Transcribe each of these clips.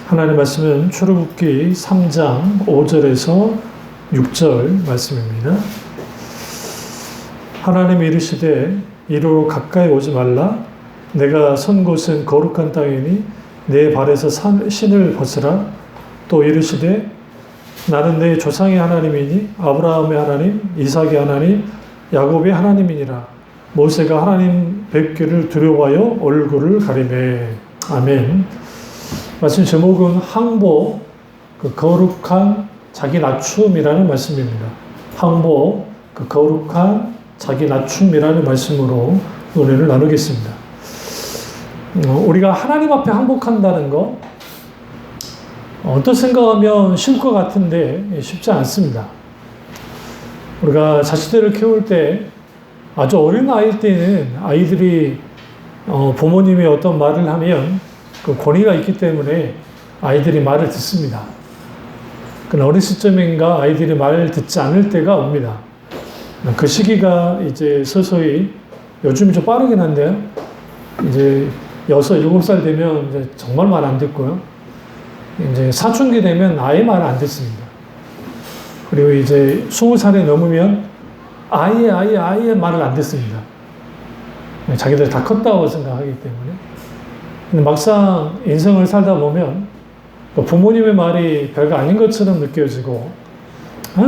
하나님 말씀은 출애굽기 3장 5절에서 6절 말씀입니다. 하나님이 이르시되 이리로 가까이 오지 말라. 내가 선 곳은 거룩한 땅이니 내 발에서 신을 벗으라. 또 이르시되 나는 내 조상의 하나님이니 아브라함의 하나님, 이삭의 하나님, 야곱의 하나님이니라. 모세가 하나님 뵙기를 두려워하여 얼굴을 가리매. 아멘. 말씀 제목은 항복, 거룩한 자기 낮춤이라는 말씀입니다. 항복, 거룩한 자기 낮춤이라는 말씀으로 노래를 나누겠습니다. 우리가 하나님 앞에 항복한다는 거, 어떤 생각하면 쉬울 것 같은데 쉽지 않습니다. 우리가 자식들을 키울 때 아주 어린 아이일 때는 아이들이 부모님이 어떤 말을 하면 그 권위가 있기 때문에 아이들이 말을 듣습니다. 그러나 어린 시점인가 아이들이 말을 듣지 않을 때가 옵니다. 그 시기가 이제 서서히 요즘이 좀 빠르긴 한데요. 이제 6, 7살 되면 이제 정말 말 안 듣고요. 이제 사춘기 되면 아예 말을 안 듣습니다. 그리고 이제 20살이 넘으면 아예 말을 안 듣습니다. 자기들 다 컸다고 생각하기 때문에. 근데 막상 인생을 살다 보면 부모님의 말이 별거 아닌 것처럼 느껴지고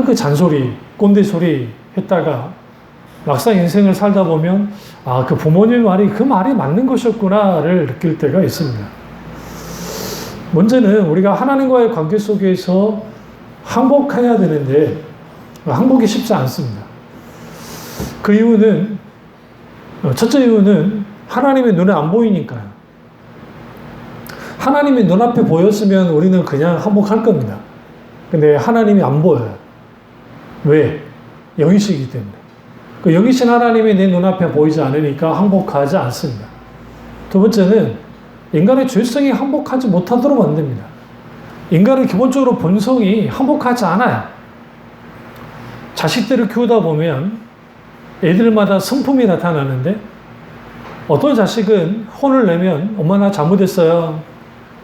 그 잔소리, 꼰대 소리 했다가 막상 인생을 살다 보면 그 부모님의 말이 그 말이 맞는 것이었구나를 느낄 때가 있습니다. 문제는 우리가 하나님과의 관계 속에서 항복해야 되는데 항복이 쉽지 않습니다. 그 이유는 첫째 이유는 하나님의 눈에 안 보이니까요. 하나님이 눈앞에 보였으면 우리는 그냥 항복할 겁니다. 근데 하나님이 안 보여요. 왜? 영이시기 때문에. 그 영이신 하나님이 내 눈앞에 보이지 않으니까 항복하지 않습니다. 두 번째는 인간의 죄성이 항복하지 못하도록 만듭니다. 인간은 기본적으로 본성이 항복하지 않아요. 자식들을 키우다 보면 애들마다 성품이 나타나는데 어떤 자식은 혼을 내면 엄마 나 잘못했어요.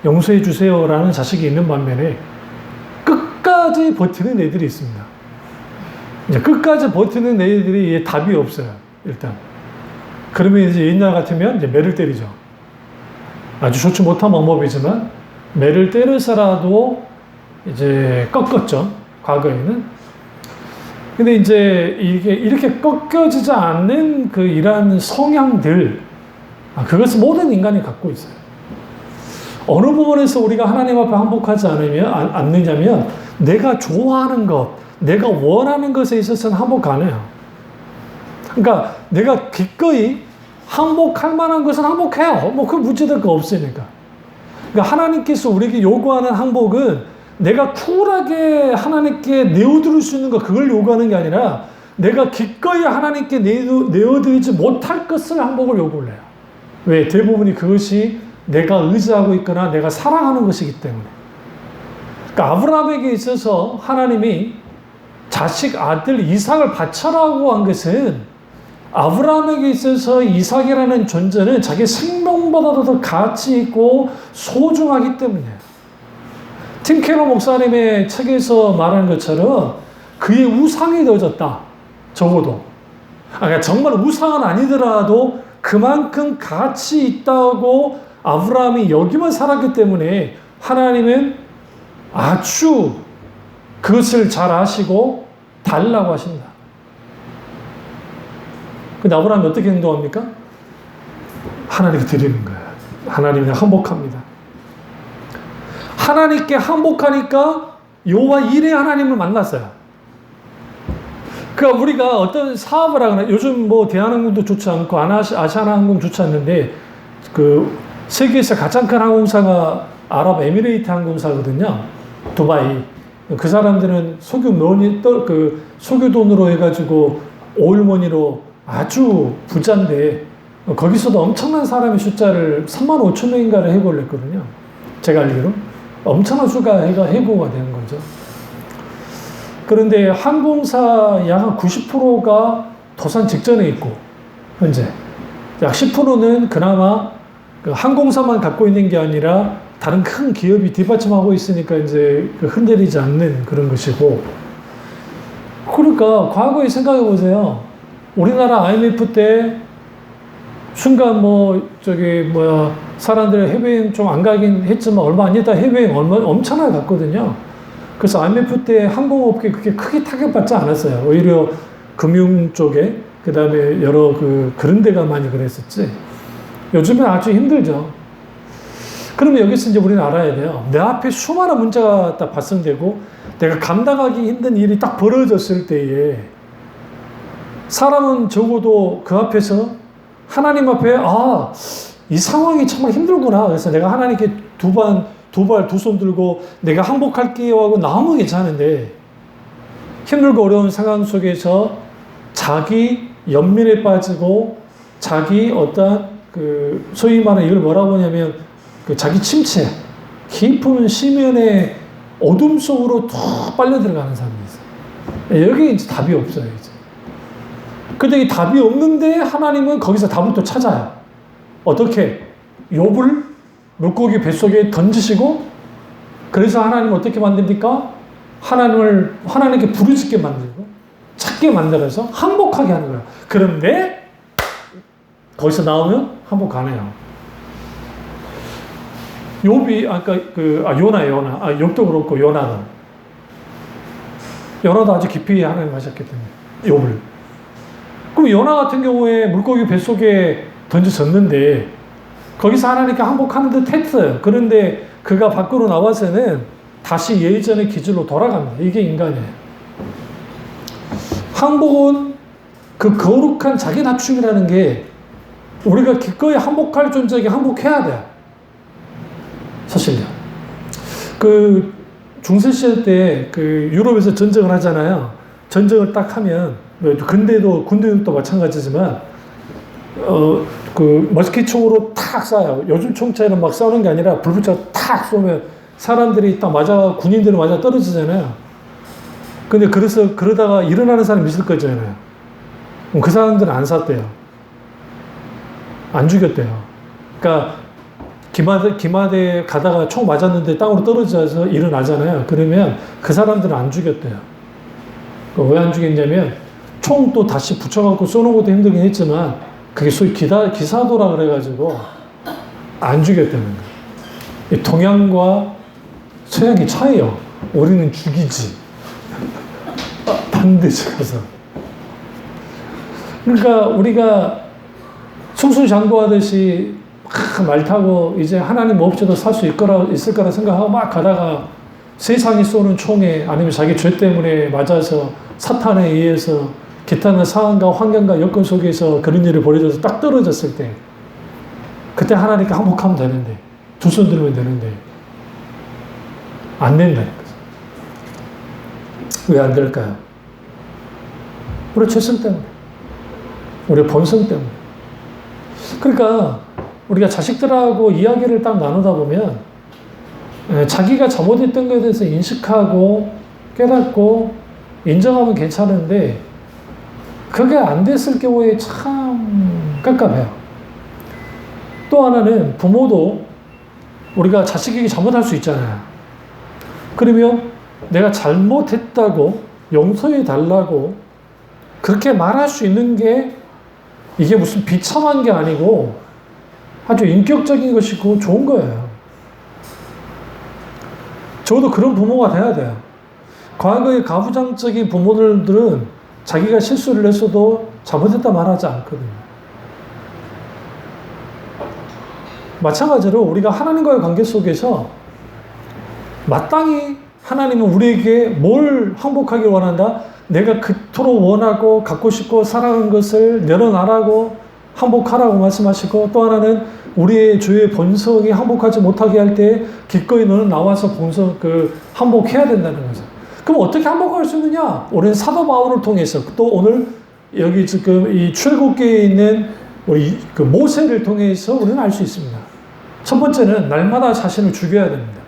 용서해 주세요 라는 자식이 있는 반면에 끝까지 버티는 애들이 있습니다. 이제 끝까지 버티는 애들이 답이 없어요. 일단. 그러면 이제 옛날 같으면 이제 매를 때리죠. 아주 좋지 못한 방법이지만 매를 때려서라도 이제 꺾었죠. 과거에는. 근데 이제 이게 이렇게 꺾여지지 않는 그 이러한 성향들, 그것을 모든 인간이 갖고 있어요. 어느 부분에서 우리가 하나님 앞에 항복하지 않느냐면 내가 좋아하는 것, 내가 원하는 것에 있어서는 항복 안 해요. 그러니까 내가 기꺼이 항복할 만한 것은 항복해요. 그 문제될 거 없으니까. 그러니까 하나님께서 우리에게 요구하는 항복은 내가 쿨하게 하나님께 내어드릴 수 있는 것, 그걸 요구하는 게 아니라 내가 기꺼이 하나님께 내어드리지 못할 것을 항복을 요구를 해요. 왜? 대부분이 그것이 내가 의지하고 있거나 내가 사랑하는 것이기 때문에. 그러니까 아브라함에게 있어서 하나님이 자식 아들 이삭을 바쳐라고 한 것은 아브라함에게 있어서 이삭이라는 존재는 자기 생명보다도 더 가치 있고 소중하기 때문이에요. 팀 캐러 목사님의 책에서 말하는 것처럼 그의 우상이 되어졌다. 적어도. 그러니까 정말 우상은 아니더라도 그만큼 가치 있다고 아브라함이 여기만 살았기 때문에 하나님은 아주 그것을 잘 아시고 달라고 하신다. 근데 아브라함이 어떻게 행동합니까? 하나님께 드리는 거예요. 하나님이 항복합니다. 하나님께 항복하니까 여호와 일의 하나님을 만났어요. 그러니까 우리가 어떤 사업을 하거나 요즘 대한항공도 좋지 않고 아시아나항공 좋지 않는데 그 세계에서 가장 큰 항공사가 아랍에미레이트 항공사거든요. 두바이. 그 사람들은 석유 돈으로 해가지고 오일머니로 아주 부자인데 거기서도 엄청난 사람의 숫자를 35,000명인가를 해고를 했거든요. 제가 알기로. 엄청난 수가 해고가 되는 거죠. 그런데 항공사 약 90%가 도산 직전에 있고 현재 약 10%는 그나마 그 항공사만 갖고 있는 게 아니라 다른 큰 기업이 뒷받침하고 있으니까 이제 흔들리지 않는 그런 것이고. 그러니까 과거에 생각해 보세요. 우리나라 IMF 때 순간 사람들 해외여행 좀 안 가긴 했지만 얼마 안 있다 해외여행 엄청나게 갔거든요. 그래서 IMF 때 항공업계 그렇게 크게 타격받지 않았어요. 오히려 금융 쪽에, 그 다음에 여러 그런 데가 많이 그랬었지. 요즘엔 아주 힘들죠. 그러면 여기서 이제 우리는 알아야 돼요. 내 앞에 수많은 문제가 딱 발생되고 내가 감당하기 힘든 일이 딱 벌어졌을 때에 사람은 적어도 그 앞에서 하나님 앞에 이 상황이 정말 힘들구나. 그래서 내가 하나님께 두 손 들고 내가 항복할게요 하고 나오면 괜찮은데 힘들고 어려운 상황 속에서 자기 연민에 빠지고 자기 어떤 소위 말하는 이걸 뭐라고 하냐면 자기 침체, 깊은 심연의 어둠 속으로 툭 빨려 들어가는 사람이 있어요. 여기 이제 답이 없어요, 이제. 근데 이 답이 없는데 하나님은 거기서 답을 또 찾아요. 어떻게? 욥을 물고기 뱃속에 던지시고, 그래서 하나님은 어떻게 만듭니까? 하나님께 부르짖게 만들고, 찾게 만들어서 항복하게 하는 거예요. 그런데, 거기서 나오면 항복 안 해요. 욥이, 요나. 욥도 그렇고, 요나도 아주 깊이 하나님 하셨기 때문에, 욥을. 그럼 요나 같은 경우에 물고기 뱃속에 던져졌는데, 거기서 하나님께 항복하는 듯 했어요. 그런데 그가 밖으로 나와서는 다시 예전의 기질로 돌아갑니다. 이게 인간이에요. 항복은 그 거룩한 자기 낮춤이라는 게 우리가 기꺼이 항복할 존재에게 항복해야 돼요. 사실요. 중세시대 때 유럽에서 전쟁을 하잖아요. 전쟁을 딱 하면, 군대도 마찬가지지만, 머스킷 총으로 탁 쏴요. 요즘 총처럼 막 쏴는 게 아니라 불 붙여 탁 쏘면 사람들이 딱 군인들이 맞아 떨어지잖아요. 근데 그러다가 일어나는 사람이 있을 거잖아요. 그럼 그 사람들은 안 쐈대요. 안 죽였대요. 그러니까 기마대 가다가 총 맞았는데 땅으로 떨어져서 일어나잖아요. 그러면 그 사람들은 안 죽였대요. 왜 안 죽였냐면 총 또 다시 붙여갖고 쏘는 것도 힘들긴 했지만 그게 소위 기사도라 그래가지고 안 죽였다는 거예요. 동양과 서양의 차이요. 우리는 죽이지. 반드시 가서. 그러니까 우리가 승승장구하듯이 막 말 타고 이제 하나님 없이도 살 수 있을 거라 생각하고 막 가다가 세상이 쏘는 총에 아니면 자기 죄 때문에 맞아서 사탄에 의해서 기타는 상황과 환경과 여건 속에서 그런 일을 벌여져서 딱 떨어졌을 때 그때 하나님께 항복하면 되는데 두 손 들면 되는데 안 된다는 거죠. 왜 안 될까요? 우리 죄성 때문에, 우리 본성 때문에. 그러니까 우리가 자식들하고 이야기를 딱 나누다 보면 자기가 잘못했던 것에 대해서 인식하고 깨닫고 인정하면 괜찮은데 그게 안 됐을 경우에 참 깝깝해요. 또 하나는 부모도 우리가 자식에게 잘못할 수 있잖아요. 그러면 내가 잘못했다고 용서해 달라고 그렇게 말할 수 있는 게 이게 무슨 비참한 게 아니고 아주 인격적인 것이고 좋은 거예요. 저도 그런 부모가 돼야 돼요. 과거의 가부장적인 부모들은 자기가 실수를 했어도 잘못했다 말하지 않거든요. 마찬가지로 우리가 하나님과의 관계 속에서 마땅히 하나님은 우리에게 뭘 항복하길 원한다? 내가 그토록 원하고 갖고 싶고 사랑하는 것을 내려놔라고 항복하라고 말씀하시고, 또 하나는 우리의 죄의 본성이 항복하지 못하게 할 때 기꺼이 너는 나와서 항복해야 된다는 거죠. 그럼 어떻게 항복할 수 있느냐? 우리는 사도 바울을 통해서, 또 오늘 여기 지금 이 출애굽기에 있는 우리 모세를 통해서 우리는 알 수 있습니다. 첫 번째는 날마다 자신을 죽여야 됩니다.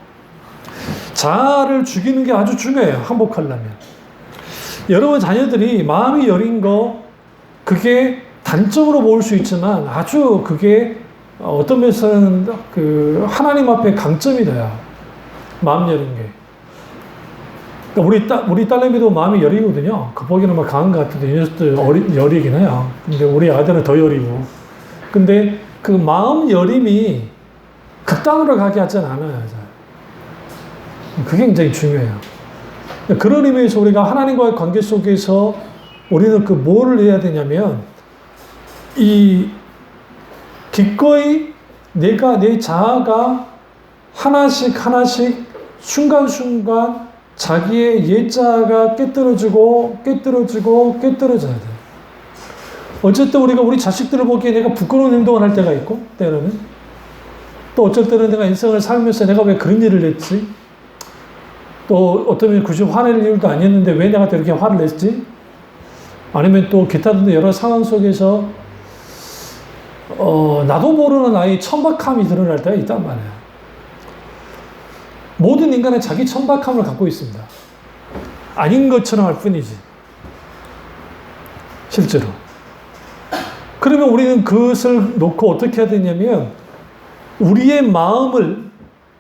자아를 죽이는 게 아주 중요해요. 항복하려면. 여러분 자녀들이 마음이 여린 거, 그게 단점으로 보일 수 있지만 아주 그게 어떤 면에서는 그 하나님 앞에 강점이 돼요. 마음 여린 게. 그러니까 우리 딸내미도 마음이 여리거든요. 겉보기는 막 강한 것 같은데, 이 녀석도 여리긴 해요. 근데 우리 아들은 더 여리고. 근데 그 마음 여림이 극단으로 가게 하진 않아요. 그게 굉장히 중요해요. 그런 의미에서 우리가 하나님과의 관계 속에서 우리는 그 뭐를 해야 되냐면, 이 기꺼이 내가 내 자아가 하나씩 순간순간 자기의 옛자아가 깨떨어져야 돼. 어쨌든 우리가 우리 자식들을 보기에 내가 부끄러운 행동을 할 때가 있고, 때로는 또 어쩔 때는 내가 인생을 살면서 내가 왜 그런 일을 했지? 또 어쩌면 굳이 화낼 일도 아니었는데 왜 내가 이렇게 화를 냈지? 아니면 또 기타 등등 여러 상황 속에서 나도 모르는 나의 천박함이 드러날 때가 있단 말이에요. 모든 인간은 자기 천박함을 갖고 있습니다. 아닌 것처럼 할 뿐이지. 실제로. 그러면 우리는 그것을 놓고 어떻게 해야 되냐면, 우리의 마음을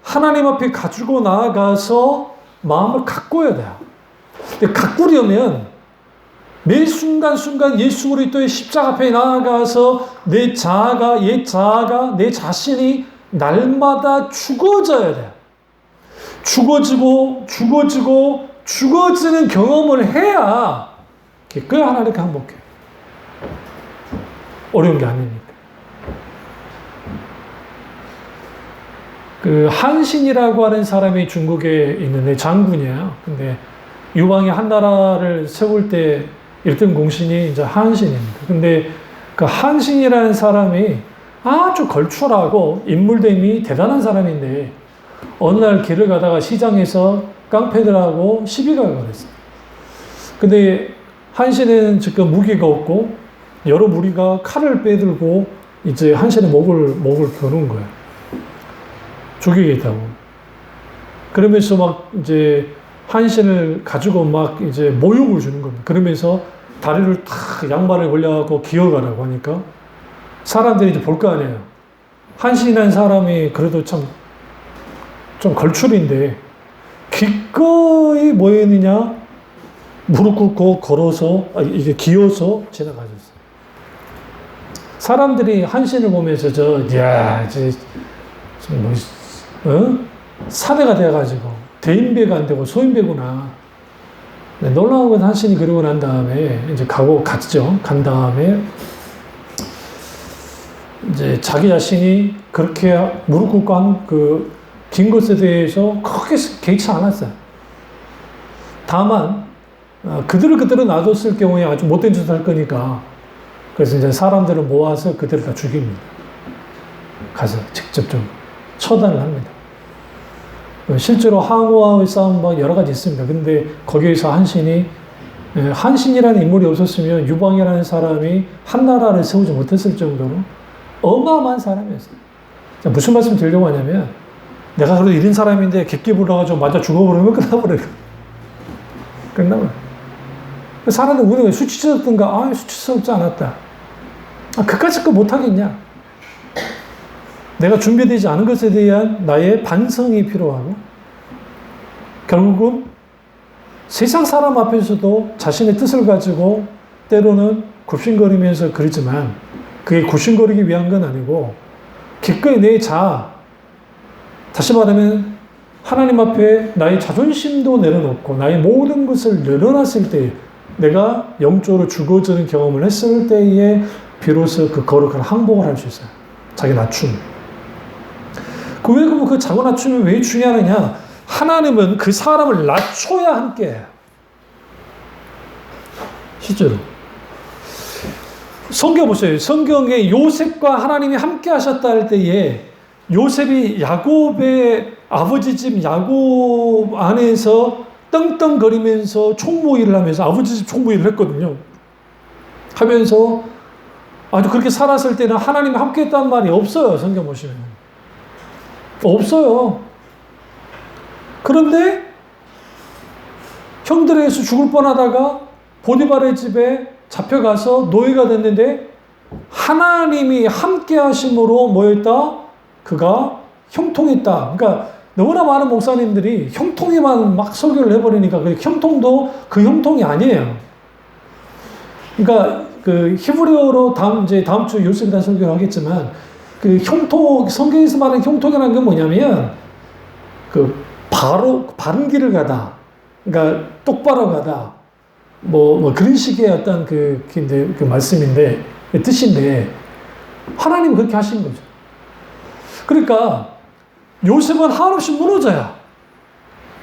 하나님 앞에 가지고 나아가서 마음을 가꿔야 돼요. 근데 가꾸려면 매 순간순간 예수 그리스도의 십자가 앞에 나아가서 내 자아가, 옛 자아가, 내 자신이 날마다 죽어져야 돼요. 죽어지는 경험을 해야 기꺼이 하나님께 항복해요. 어려운 게 아니니까. 그 한신이라고 하는 사람이 중국에 있는데 장군이에요. 근데 유방이 한 나라를 세울 때 1등 공신이 이제 한신입니다. 근데 그 한신이라는 사람이 아주 걸출하고 인물됨이 대단한 사람인데, 어느 날 길을 가다가 시장에서 깡패들하고 시비가 걸렸어요. 근데 한신은 지금 무기가 없고 여러 무리가 칼을 빼들고 이제 한신의 목을 겨눈 거예요. 죽이겠다고. 그러면서 막 이제 한신을 가지고 막 이제 모욕을 주는 겁니다. 그러면서 다리를 탁 양발을 벌려갖고 기어가라고 하니까 사람들이 이제 볼 거 아니에요. 한신이라는 사람이 그래도 좀 걸출인데 기꺼이 뭐 했느냐? 무릎 꿇고 걸어서, 이게 기어서 지나가셨어요. 사람들이 한신을 보면서 사대가 돼가지고 대인배가 안 되고 소인배구나. 네, 놀라운 건 한신이 그러고 난 다음에 이제 갔죠. 간 다음에 이제 자기 자신이 그렇게 무릎 꿇고 한 긴 것에 대해서 크게 개의치 않았어요. 다만 그대로 놔뒀을 경우에 아주 못된 짓을 할 거니까, 그래서 이제 사람들을 모아서 그대로 다 죽입니다. 가서 직접적으로 처단을 합니다. 실제로 항우와의 싸움 막 여러 가지 있습니다. 근데 거기에서 한신이라는 인물이 없었으면 유방이라는 사람이 한 나라를 세우지 못했을 정도로 어마어마한 사람이었어요. 무슨 말씀 드리려고 하냐면, 내가 그래도 이런 사람인데 객기 불러가지고 맞아 죽어버리면 끝나버려요. 사람들 우리가 수치스럽던가, 수치스럽지 않았다. 그까짓 거 못하겠냐? 내가 준비되지 않은 것에 대한 나의 반성이 필요하고, 결국은 세상 사람 앞에서도 자신의 뜻을 가지고 때로는 굽신거리면서 그러지만, 그게 굽신거리기 위한 건 아니고 기꺼이 내 자아, 다시 말하면 하나님 앞에 나의 자존심도 내려놓고 나의 모든 것을 내려놨을 때, 내가 영적으로 죽어지는 경험을 했을 때에 비로소 그 거룩한 항복을 할 수 있어요. 자기 낮춤. 그 자고 낮춤이 왜 중요하느냐? 하나님은 그 사람을 낮춰야 함께해요. 실제로. 성경 보세요. 성경에 요셉과 하나님이 함께 하셨다 할 때에 요셉이 야곱의 아버지 집 야곱 안에서 떵떵거리면서 총무일을 하면서 아버지 집 총무일을 했거든요. 하면서 아주 그렇게 살았을 때는 하나님이 함께 했다는 말이 없어요. 성경 보시면. 없어요. 그런데 형들에게서 죽을 뻔하다가 보디발의 집에 잡혀가서 노예가 됐는데 하나님이 함께 하심으로 뭐였다? 그가 형통했다. 그러니까 너무나 많은 목사님들이 형통에만 막 설교를 해버리니까 그 형통도 그 형통이 아니에요. 그러니까 그 히브리어로 다음 주 요셉에 대한 설교를 하겠지만 그 형통, 성경에서 말하는 형통이라는 게 뭐냐면 그 바른 길을 가다. 그러니까 똑바로 가다. 뭐 그런 식의 어떤 그 말씀인데, 그 뜻인데, 하나님은 그렇게 하신 거죠. 그러니까, 요셉은 한없이 무너져야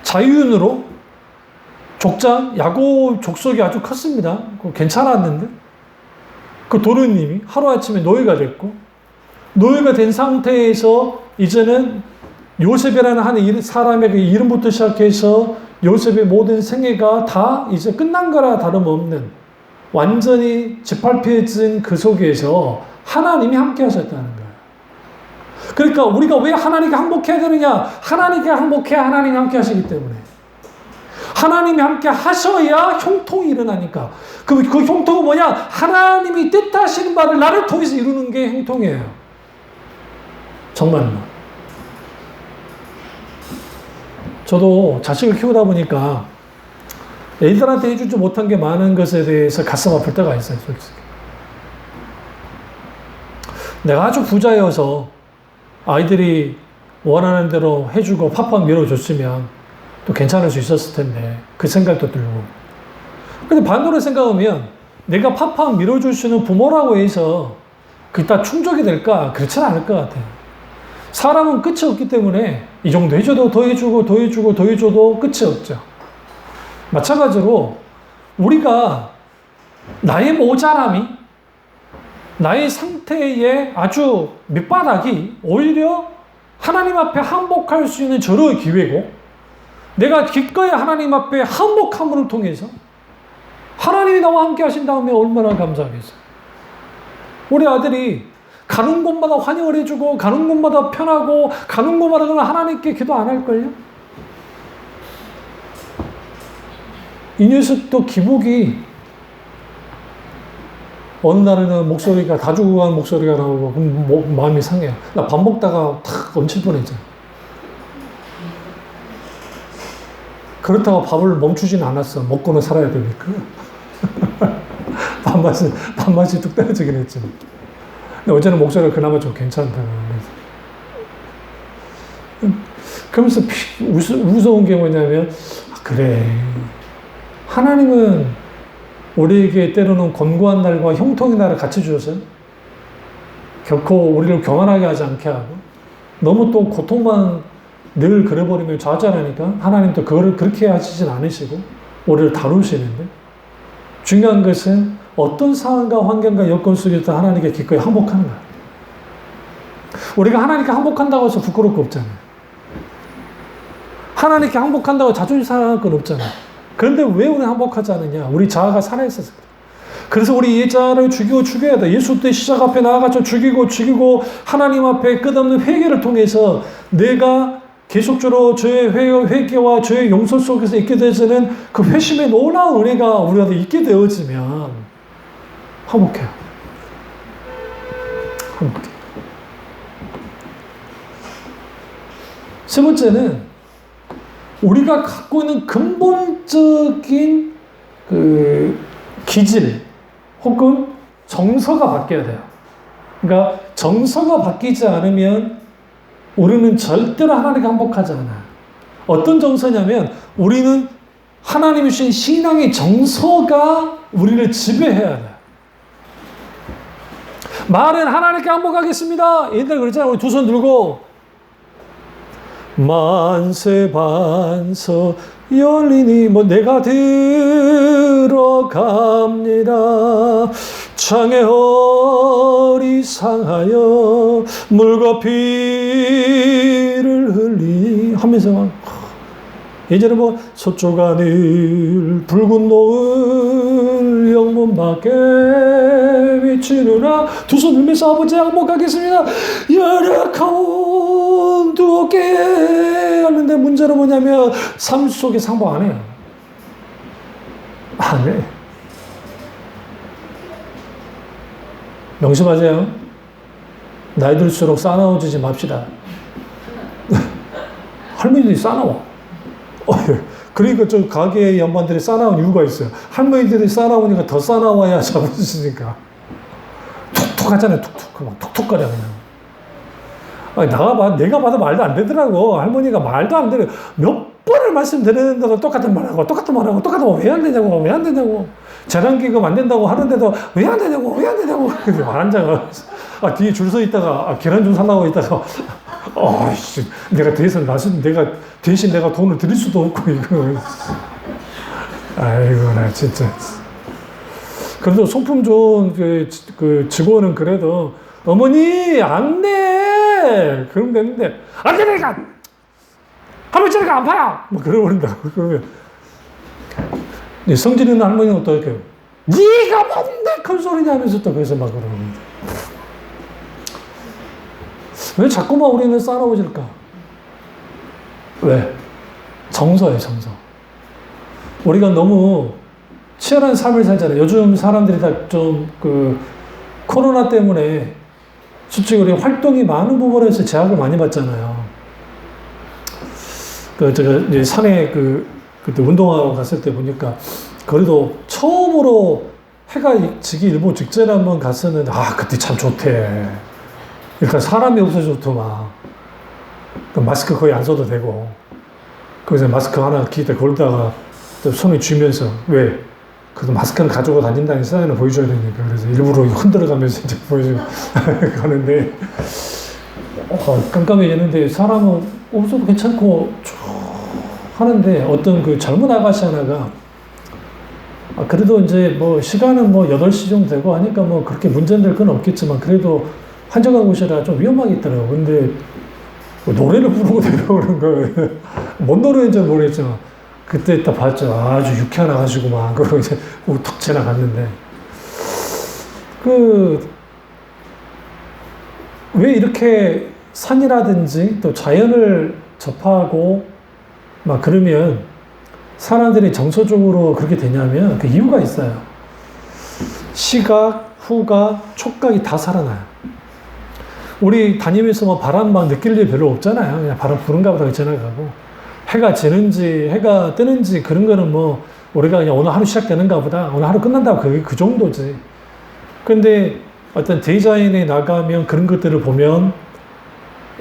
자유인으로 야곱 족속이 아주 컸습니다. 괜찮았는데, 그 도련님이 하루아침에 노예가 됐고, 노예가 된 상태에서 이제는 요셉이라는 한 사람의 그 이름부터 시작해서 요셉의 모든 생애가 다 이제 끝난 거라 다름없는 완전히 짓밟혀진 그 속에서 하나님이 함께 하셨다는 거예요. 그러니까 우리가 왜 하나님께 항복해야 되느냐? 하나님께 항복해야 하나님이 함께 하시기 때문에. 하나님이 함께 하셔야 형통이 일어나니까. 그 형통은 뭐냐? 하나님이 뜻하시는 바를 나를 통해서 이루는 게 형통이에요. 정말로. 저도 자식을 키우다 보니까 애들한테 해주지 못한 게 많은 것에 대해서 가슴 아플 때가 있어요, 솔직히. 내가 아주 부자여서 아이들이 원하는 대로 해주고 팍팍 밀어줬으면 또 괜찮을 수 있었을 텐데, 그 생각도 들고. 근데 반대로 생각하면 내가 팍팍 밀어줄 수 있는 부모라고 해서 그게 다 충족이 될까? 그렇지는 않을 것 같아요. 사람은 끝이 없기 때문에 이 정도 해줘도 더 해주고 더 해주고 더 해줘도 끝이 없죠. 마찬가지로 우리가 나의 모자람이, 나의 상태의 아주 밑바닥이 오히려 하나님 앞에 항복할 수 있는 절호의 기회고, 내가 기꺼이 하나님 앞에 항복함을 통해서 하나님이 나와 함께 하신 다음에 얼마나 감사하겠어요. 우리 아들이 가는 곳마다 환영을 해주고, 가는 곳마다 편하고, 가는 곳마다 그러면 하나님께 기도 안 할걸요? 이 녀석도 기복이 어느 날에는 목소리가 다 죽어가는 목소리가 나오고, 그럼 마음이 상해요. 나 밥 먹다가 탁 얹힐 뻔했잖아. 그렇다고 밥을 멈추지는 않았어. 먹고는 살아야 되니까. 밥맛이 뚝 떨어지긴 했지만. 근데 어제는 목소리가 그나마 좀 괜찮다. 그러면서 무서운 게 뭐냐면, 그래. 하나님은 우리에게 때로는 권고한 날과 형통의 날을 같이 주셔서 결코 우리를 교만하게 하지 않게 하고, 너무 또 고통만 늘 그려버리면 좌절하니까 하나님도 그거를 그렇게 하시진 않으시고 우리를 다루시는데, 중요한 것은 어떤 상황과 환경과 여건 속에서 하나님께 기꺼이 항복하는 거야. 우리가 하나님께 항복한다고 해서 부끄러울 거 없잖아요. 하나님께 항복한다고 자존심 상할 건 없잖아요. 그런데 왜 우리 항복하지 않느냐? 우리 자아가 살아있어서 그래. 그래서 우리 이 자아를 죽여야 돼. 예수 때 시작 앞에 나아가서 죽이고 하나님 앞에 끝없는 회개를 통해서 내가 계속적으로 저의 회개와 저의 용서 속에서 있게 되어지는 그 회심의 놀라운 은혜가 우리한테 있게 되어지면 항복해요. 항복해. 세 번째는 우리가 갖고 있는 근본적인 그 기질 혹은 정서가 바뀌어야 돼요. 그러니까 정서가 바뀌지 않으면 우리는 절대로 하나님께 항복하지 않아요. 어떤 정서냐면 우리는 하나님이 주신 신앙의 정서가 우리를 지배해야 돼요. 말은 하나님께 항복하겠습니다. 옛날에 그랬잖아요. 우리 두 손 들고 만세 반서 열리니 내가 들어갑니다. 창에 허리 상하여 물과 피를 흘리 하면서 예전에 서쪽 하늘 붉은 노을 영문 밖에 비치느라 두 손 들면서 아버지 항복하겠습니다. 열악하온 두렵게 하는데 문제는 뭐냐면 삶 속에 항복 안 해요. 안 해. 명심하세요. 나이 들수록 싸나워지지 맙시다. 할머니들이 싸나워. 그러니까 저 가게 양반들이 싸나운 이유가 있어요. 할머니들이 싸나우니까 더 싸나워야 잡으시니까. 툭툭 하잖아요. 툭툭. 막 툭툭거려, 그냥. 아니, 내가 봐도 말도 안 되더라고. 할머니가 말도 안 되는, 몇 번을 말씀드리는데도 똑같은 말하고, 왜 안 되냐고. 재난기금 안 된다고 하는데도 왜 안 되냐고. 앉아가. 뒤에 줄 서 있다가, 계란 좀 살라고 있다가, 내가 대신 내가 돈을 드릴 수도 없고, 이거. 아이고, 나 진짜. 그래도 손품 좋은 그 직원은 그래도, 어머니, 안 돼! 그러면 되는데, 안 되니까! 가면 저리가 안 파요! 뭐, 그러버린다고. 그러면. 성질 있는 할머니는 어떡해요? 니가 뭔데 큰 소리냐 하면서 또 그래서 막 그러는데. 왜 자꾸만 우리는 싸나워질까? 왜? 정서예요, 정서. 우리가 너무 치열한 삶을 살잖아요. 요즘 사람들이 다 좀 코로나 때문에 솔직히 우리 활동이 많은 부분에서 제약을 많이 받잖아요. 제가 이제 산에 그때 운동하러 갔을 때 보니까 그래도 처음으로 해가 지기 일보 직전에 한번 갔었는데, 그때 참 좋대. 일단 사람이 없어서 좋더만. 마스크 거의 안 써도 되고. 거기서 마스크 하나 귀에다 걸다가 또 손에 쥐면서, 왜? 그래도 마스크는 가지고 다닌다는 사인을 보여줘야 되니까. 그래서 일부러 흔들어 가면서 이제 보여주고 가는데, 깜깜해지는데 사람은 없어도 괜찮고, 쭉 하는데 어떤 젊은 아가씨 하나가, 그래도 이제 시간은 8시 정도 되고 하니까 그렇게 문제될 건 없겠지만, 그래도 한적한 곳이라 좀 위험하게 있더라고요. 근데 노래를 부르고 내려오는 거예요. 뭔 노래인지 모르겠지만, 그때 딱 봤죠. 아주 유쾌한 아가씨구만. 그러고 이제 툭 지나갔는데. 왜 이렇게 산이라든지 또 자연을 접하고 막 그러면 사람들이 정서적으로 그렇게 되냐면 그 이유가 있어요. 시각, 후각, 촉각이 다 살아나요. 우리 다니면서 바람 막 느낄 일 별로 없잖아요. 그냥 바람 부는가 보다 지나가고. 해가 지는지, 해가 뜨는지 그런 거는 우리가 그냥 오늘 하루 시작되는가 보다, 오늘 하루 끝난다, 그 정도지. 근데 어떤 디자인에 나가면 그런 것들을 보면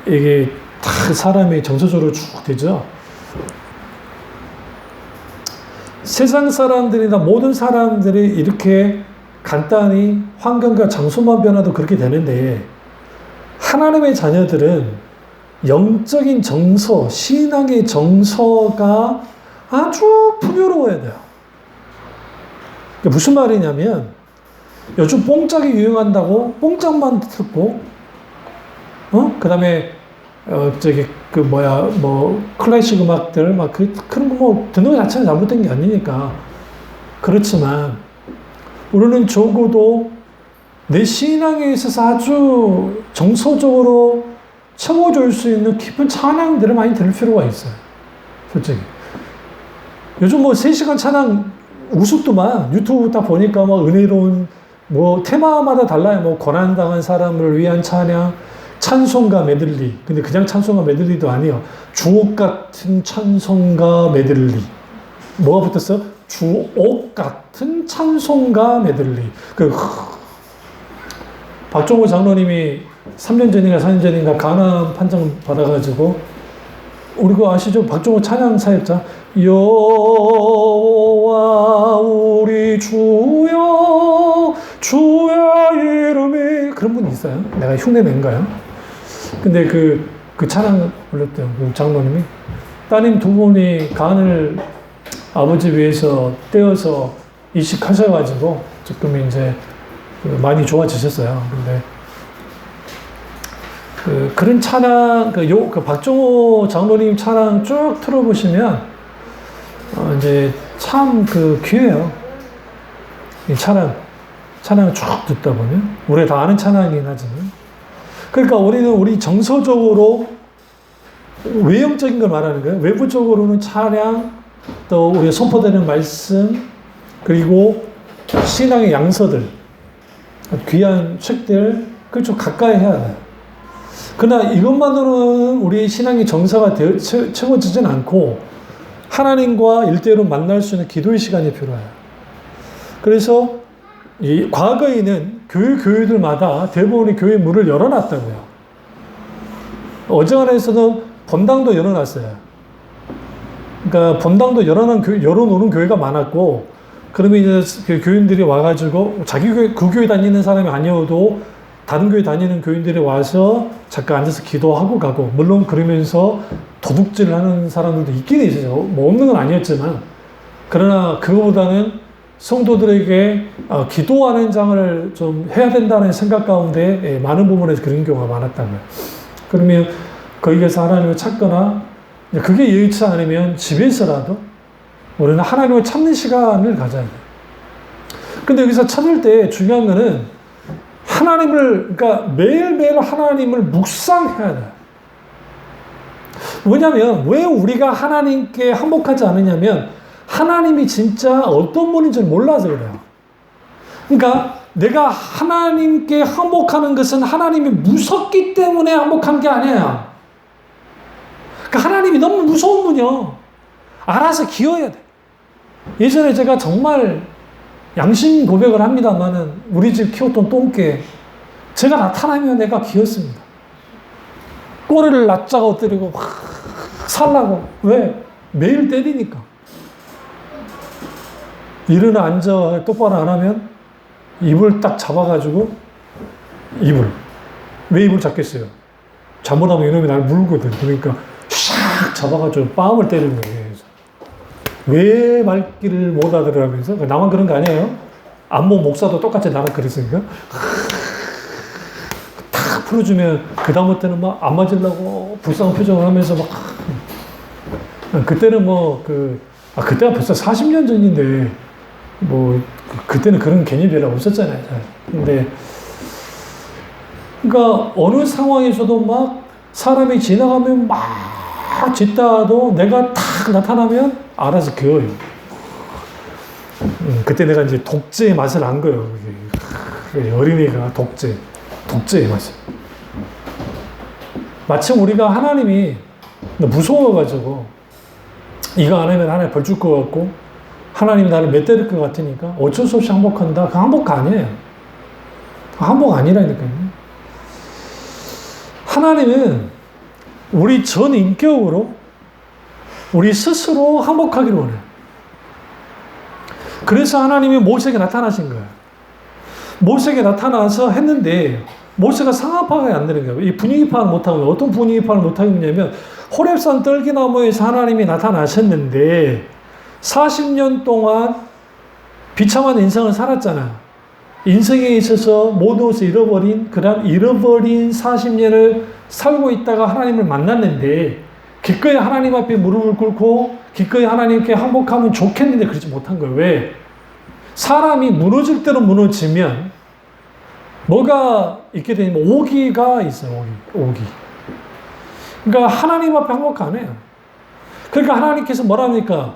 이게 다 사람이 정서적으로 쭉 되죠. 세상 사람들이나 모든 사람들이 이렇게 간단히 환경과 장소만 변화도 그렇게 되는데, 하나님의 자녀들은 영적인 정서, 신앙의 정서가 아주 풍요로워야 돼요. 무슨 말이냐면, 요즘 뽕짝이 유행한다고 뽕짝만 듣고, 그 다음에, 클래식 음악들, 그런 거 듣는 것 자체는 잘못된 게 아니니까. 그렇지만, 우리는 적어도 내 신앙에 있어서 아주 정서적으로 채워줄 수 있는 깊은 찬양들을 많이 들을 필요가 있어요. 솔직히. 요즘 3시간 찬양 우습더만. 유튜브 딱 보니까 은혜로운, 테마마다 달라요. 고난당한 사람을 위한 찬양, 찬송가 메들리. 근데 그냥 찬송가 메들리도 아니에요. 주옥 같은 찬송가 메들리. 뭐가 붙었어? 주옥 같은 찬송가 메들리. 박종호 장로님이 3년 전인가 4년 전인가 가나안 판정 받아가지고, 우리 아시죠? 박종호 찬양 사역자. 여호와 우리 주여, 주의 이름이, 그런 분이 있어요. 내가 흉내 낸가요? 근데 그 찬양 불렀대요. 그 장로님이. 따님 2분이 간을 아버지 위해서 떼어서 이식하셔가지고 조금 이제 많이 좋아지셨어요. 근데 그런 찬양, 박종호 장로님 찬양 쭉 틀어보시면, 이제 참 귀해요. 이 찬양을 쭉 듣다 보면. 우리가 다 아는 찬양이긴 하지만. 그러니까 우리 정서적으로 외형적인 걸 말하는 거예요. 외부적으로는 찬양, 또 우리가 선포되는 말씀, 그리고 신앙의 양서들. 귀한 책들, 그걸 좀 가까이 해야 돼요. 그러나 이것만으로는 우리 신앙의 정사가 채워지진 않고 하나님과 일대일로 만날 수 있는 기도의 시간이 필요해요. 그래서 이 과거에는 교회들마다 대부분의 교회 문을 열어놨다고요. 어지간해서는 본당도 열어놨어요. 그러니까 본당도 열어놓는 교회가 많았고, 그러면 이제 그 교인들이 와가지고 자기 교회 다니는 사람이 아니어도 다른 교회 다니는 교인들이 와서 잠깐 앉아서 기도하고 가고, 물론 그러면서 도둑질을 하는 사람들도 있긴 있어요. 뭐 없는 건 아니었지만, 그러나 그거보다는 성도들에게 기도하는 장을 좀 해야 된다는 생각 가운데 많은 부분에서 그런 경우가 많았다고요. 그러면 거기에서 하나님을 찾거나, 그게 여의치 않으면 집에서라도 우리는 하나님을 찾는 시간을 가져야 돼요. 근데 여기서 찾을 때 중요한 거는 그러니까 매일매일 하나님을 묵상해야 돼요. 왜냐면, 왜 우리가 하나님께 항복하지 않느냐면, 하나님이 진짜 어떤 분인지 몰라서 그래요. 그러니까, 내가 하나님께 항복하는 것은 하나님이 무섭기 때문에 항복한 게 아니에요. 그러니까 하나님이 너무 무서운 분이요. 알아서 기어야 돼. 예전에 제가 정말 양심 고백을 합니다만은, 우리 집 키웠던 똥개, 제가 나타나면 내가 기었습니다. 꼬리를 낯자고 때리고 살라고. 왜? 매일 때리니까. 일어나 앉아 똑바로 안 하면 입을 딱 잡아가지고, 왜 입을 잡겠어요? 잘못하면 이놈이 날 물거든. 그러니까 샥 잡아가지고 뺨을 때리는 거예요. 왜 말귀를 못 알아들으면서? 나만 그런 거 아니에요? 안모 목사도 똑같이 나랑 그랬으니까. 탁 풀어주면 그다음부터는 막 안 맞으려고 불쌍한 표정을 하면서 막. 그때는 그때가 벌써 40년 전인데, 그때는 그런 개념이 별로 없었잖아요. 근데, 그러니까 어느 상황에서도 막 사람이 지나가면 막 짓다도 내가 탁 나타나면 알아서 겨워요. 그때 내가 이제 독재의 맛을 안 거예요. 어린이가 독재의 맛을. 마침 우리가 하나님이 무서워가지고 이거 안 하면 하나님 벌 줄 것 같고 하나님이 나를 맷때릴 것 같으니까 어쩔 수 없이 항복한다. 그 항복 아니에요. 항복 아니라니까요. 하나님은 우리 전 인격으로 우리 스스로 항복하기를 원해요. 그래서 하나님이 모세에게 나타나신 거예요. 모세에게 나타나서 했는데 모세가 상황 파악이 안 되는 거예요. 이 분위기 파악을 못하고, 어떤 분위기 파악을 못하겠냐면 호렙산 떨기나무에서 하나님이 나타나셨는데 40년 동안 비참한 인생을 살았잖아요. 인생에 있어서 모든 것을 잃어버린 40년을 살고 있다가 하나님을 만났는데 기꺼이 하나님 앞에 무릎을 꿇고 기꺼이 하나님께 항복하면 좋겠는데 그러지 못한 거예요. 왜? 사람이 무너질 대로 무너지면 뭐가 있게 되냐면 오기가 있어요. 오기. 그러니까 하나님 앞에 항복 안 해요. 그러니까 하나님께서 뭐라 합니까?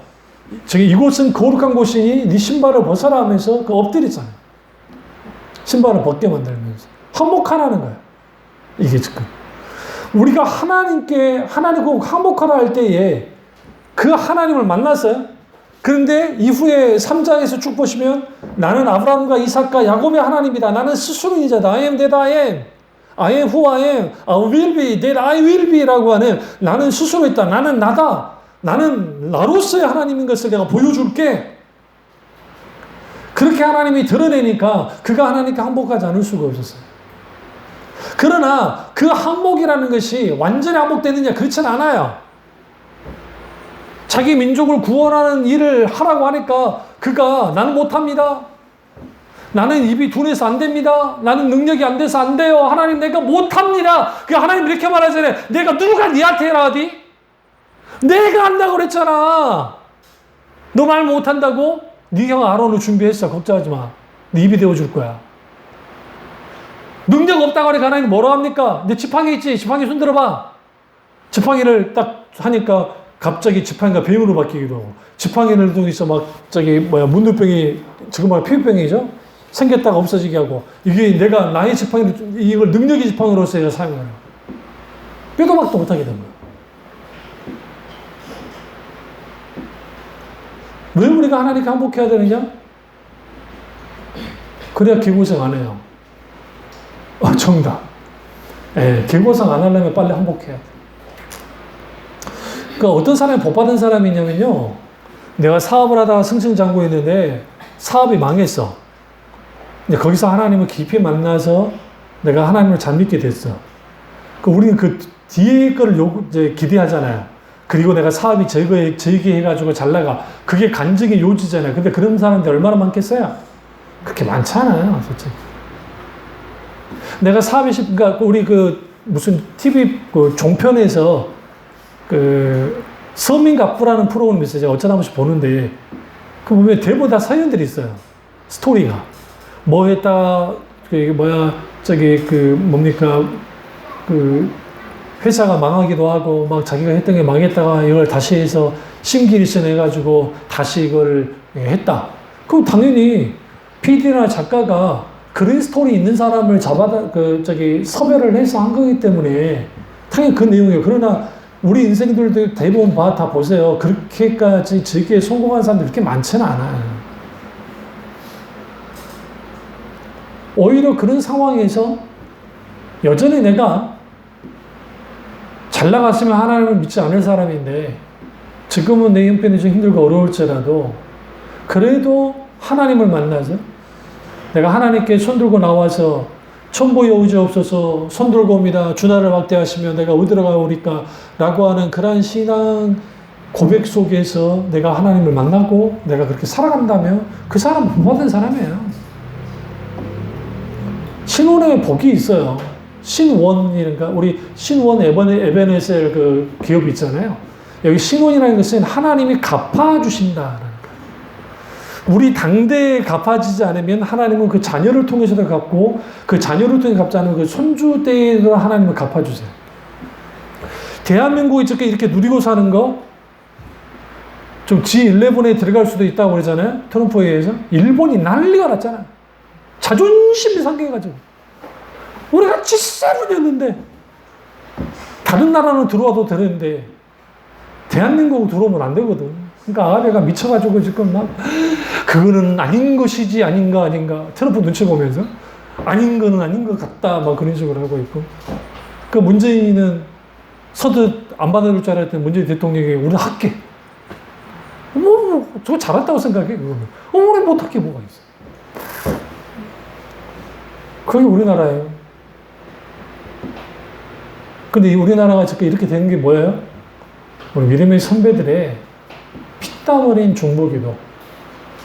이곳은 거룩한 곳이니 네 신발을 벗어라 하면서 엎드리잖아요. 신발을 벗게 만들면서 항복하라는 거예요. 이게 지금 우리가 하나님과 항복하라 할 때에 그 하나님을 만났어요. 그런데 이후에 3장에서 쭉 보시면 나는 아브라함과 이삭과 야곱의 하나님이다. 나는 스스로 이제다. I am that I am. I am who I am. I will be that I will be 라고 하는 나는 스스로 있다. 나는 나다. 나는 나로서의 하나님인 것을 내가 보여줄게. 그렇게 하나님이 드러내니까 그가 하나님께 항복하지 않을 수가 없었어요. 그러나 그 항복이라는 것이 완전히 항복되느냐? 그렇진 않아요. 자기 민족을 구원하는 일을 하라고 하니까 그가 나는 못합니다. 나는 입이 둔해서 안 됩니다. 나는 능력이 안 돼서 안 돼요. 하나님 내가 못합니다. 그 하나님 이렇게 말하잖아요. 내가 누가 니한테 해라 하디? 내가 한다고 그랬잖아. 너 말 못한다고? 네 형 아론을 준비했어. 걱정하지 마. 네 입이 되어줄 거야. 능력 없다고 하니까 하나님 뭐라 합니까? 내 지팡이 있지? 지팡이 손 들어봐. 지팡이를 딱 하니까 갑자기 지팡이가 뱀으로 바뀌기도 하고 지팡이를 통해서 막 문둥병이 지금 말 피부병이죠? 생겼다가 없어지게 하고, 이게 내가 나의 지팡이로, 이걸 능력의 지팡이로서 내가 사용하는 거야. 뼈도 박도 못하게 된 거야. 왜 우리가 하나님께 항복해야 되느냐? 그래야 기고생 안 해요. 정답. 기고생 안 하려면 빨리 항복해야 돼. 그러니까 어떤 사람이 복 받은 사람이 있냐면요. 내가 사업을 하다가 승승장구했는데 사업이 망했어. 근데 거기서 하나님을 깊이 만나서 내가 하나님을 잘 믿게 됐어. 우리는 그 뒤에 거를 이제 기대하잖아요. 그리고 내가 사업이 재개해가지고 잘 나가. 그게 간증의 요지잖아요. 근데 그런 사람들 얼마나 많겠어요? 그렇게 많지 않아요, 솔직히. 내가 사업이, 그러니까 우리 무슨 TV 종편에서 서민갑부라는 프로그램이 있어요. 제가 어쩌다 한 번씩 보는데, 그 보면 대부분 다 사연들이 있어요. 스토리가. 뭐 했다, 회사가 망하기도 하고, 막 자기가 했던 게 망했다가 이걸 다시 해서 신기일전 해가지고 다시 이걸 했다. 그럼 당연히 PD나 작가가 그런 스토리 있는 사람을 섭외를 해서 한 거기 때문에 당연히 그 내용이에요. 그러나 우리 인생들도 대부분 다 보세요. 그렇게까지 즐기에 성공한 사람들 그렇게 많지는 않아요. 오히려 그런 상황에서 여전히 내가 잘 나갔으면 하나님을 믿지 않을 사람인데 지금은 내 형편이 좀 힘들고 어려울지라도 그래도 하나님을 만나서 내가 하나님께 손들고 나와서 천보여 오지옵소서 손들고 옵니다. 주나를 막대하시며 내가 어디로 가오리까 라고 하는 그러한 신앙 고백 속에서 내가 하나님을 만나고 내가 그렇게 살아간다면 그 사람은 복 받은 사람이에요. 신원에 복이 있어요. 신원이니까 우리 신원 에베네셀 그 기업이 있잖아요. 여기 신원이라는 것은 하나님이 갚아주신다. 우리 당대에 갚아지지 않으면 하나님은 그 자녀를 통해서도 갚고 그 자녀를 통해 갚지 않으면 그 손주 때에도 하나님은 갚아주세요. 대한민국이 이렇게 누리고 사는 거 좀 G11에 들어갈 수도 있다고 그러잖아요. 트럼프에 의해서. 일본이 난리가 났잖아요. 자존심이 상해가지고. 우리가 G7이었는데 다른 나라는 들어와도 되는데 대한민국 들어오면 안 되거든. 그러니까 아베가 미쳐가지고 지금 막 그거는 아닌 것이지 아닌가 트럼프 눈치 보면서 아닌 거는 아닌 것 같다 막 그런 식으로 하고 있고 그 문재인은 서듯 안 받아줄 줄 알았더니 문재인 대통령이 우리는 할게. 저거 잘했다고 생각해 그거는. 우리 못할게 뭐가 있어. 그게 우리나라예요. 근데 우리나라가 지금 이렇게 되는 게 뭐예요? 우리 믿음의 선배들의 피땀 흘린 중보기도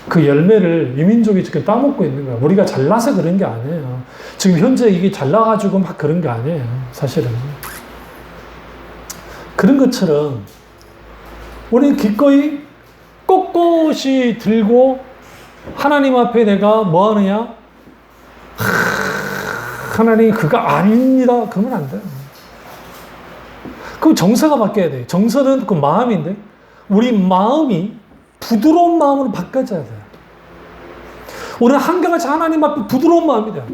그 열매를 이민족이 지금 따먹고 있는 거야. 우리가 잘나서 그런 게 아니에요. 지금 현재 이게 잘나가지고 막 그런 게 아니에요. 사실은. 그런 것처럼 우리 기꺼이 꼿꼿이 들고 하나님 앞에 내가 뭐 하느냐? 하나님 그거 아닙니다. 그러면 안 돼요. 그럼 정서가 바뀌어야 돼. 정서는 그 마음인데 우리 마음이 부드러운 마음으로 바꿔져야 돼요. 우리는 한결같이 하나님 앞에 부드러운 마음이 돼요.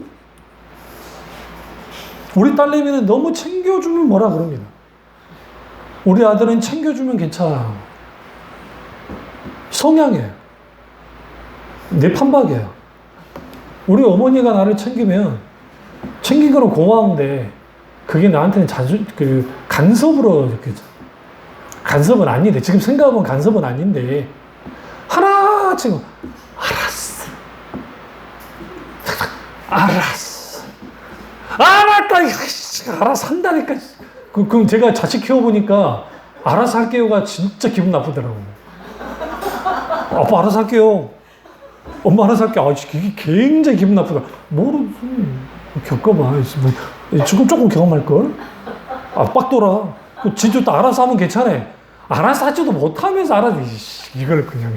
우리 딸내미는 너무 챙겨주면 뭐라 그럽니다. 우리 아들은 챙겨주면 괜찮아요. 성향이에요. 내 판박이에요. 우리 어머니가 나를 챙기면 챙긴 거는 고마운데 그게 나한테는 간섭으로 느껴져. 간섭은 아닌데 지금 생각하면 간섭은 아닌데 하나 지금 알았어 알아서 한다니까. 그럼 제가 자식 키워보니까 알아서 할게요가 진짜 기분 나쁘더라고요. 아빠 알아서 할게요. 엄마 알아서 할게. 이게 굉장히 기분 나쁘다. 모르지. 겪어봐. 조금 경험할걸? 빡 돌아. 진짜 또 알아서 하면 괜찮아. 알아서 하지도 못하면서 알아서, 이걸 그냥.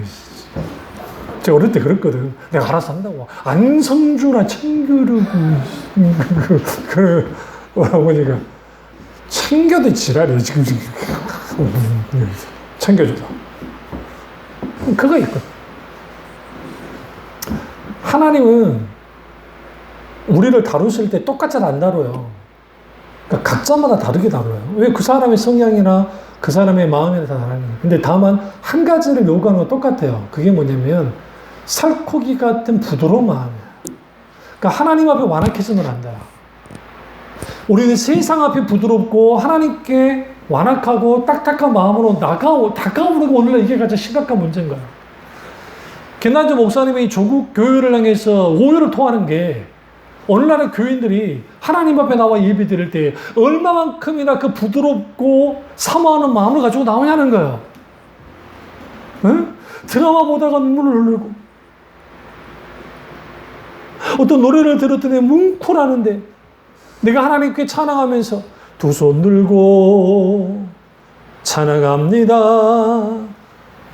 제가 어릴 때 그랬거든. 내가 알아서 한다고. 안성주나 챙겨르고, 어머니가. 챙겨도 지랄이야, 지금. 챙겨주다. 그거 있거든. 하나님은 우리를 다루실 때 똑같이 안 다뤄요. 그러니까 각자마다 다르게 다뤄요. 왜? 그 사람의 성향이나 그 사람의 마음이나 다 다르니까. 근데 다만 한 가지를 요구하는 건 똑같아요. 그게 뭐냐면 살코기 같은 부드러운 마음이에요. 그러니까 하나님 앞에 완악해서는 안 돼요. 우리는 세상 앞에 부드럽고 하나님께 완악하고 딱딱한 마음으로 다가오는 게 오늘날 이게 가장 심각한 문제인 거예요. 김난주 목사님이 조국 교회를 향해서 오해를 토하는 게 오늘날의 교인들이 하나님 앞에 나와 예배 드릴 때 얼마만큼이나 그 부드럽고 사모하는 마음을 가지고 나오냐는 거예요. 응? 드라마 보다가 눈물을 흘리고 어떤 노래를 들었더니 뭉클하는데 내가 하나님께 찬양하면서 두 손 들고 찬양합니다.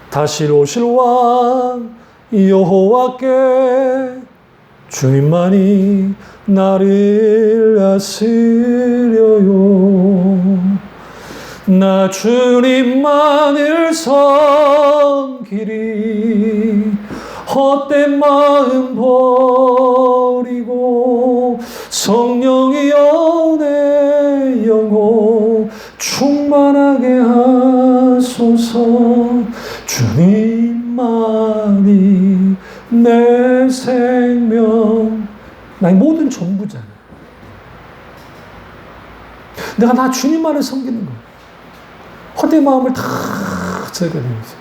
다시 오실 왕 여호와께 주님만이 나를 다스려요. 나 주님만을 섬기리. 헛된 마음 버리고 성령이여 내 영혼 충만하게 하소서. 주님만이 내 생명, 나의 모든 전부잖아. 내가 나 주님만을 섬기는 거야. 헛된 마음을 다 제거해서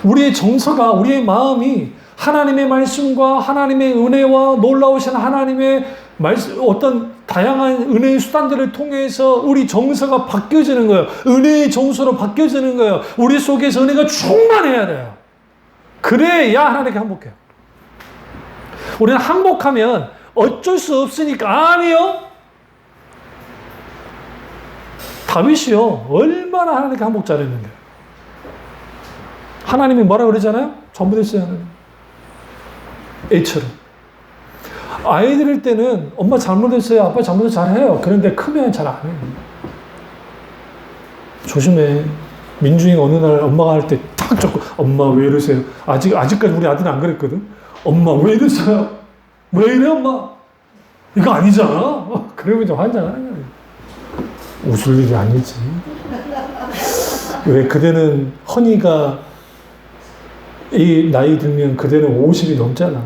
우리의 정서가, 우리의 마음이 하나님의 말씀과 하나님의 은혜와 놀라우신 하나님의 말씀, 어떤 다양한 은혜의 수단들을 통해서 우리 정서가 바뀌어지는 거예요. 은혜의 정서로 바뀌어지는 거예요. 우리 속에서 은혜가 충만해야 돼요. 그래야 하나님께 항복해요. 우리는 항복하면 어쩔 수 없으니까. 아니요. 다윗이요. 얼마나 하나님께 항복 잘했는데. 하나님이 뭐라 그러잖아요? 전부 됐어요. 하나님. 애처럼. 아이 들일 때는 엄마 잘못했어요. 아빠 잘못을 잘해요. 그런데 크면 잘 안 해요. 조심해. 민중이가 어느 날 엄마가 할 때 탁 잡고 엄마 왜 이러세요? 아직까지 우리 아들은 안 그랬거든. 엄마 왜 이러세요? 왜 이래 엄마? 이거 아니잖아. 그러면 이제 환장하는 거예요. 웃을 일이 아니지. 왜 그대는 허니가 이 나이 들면 그대는 50이 넘잖아.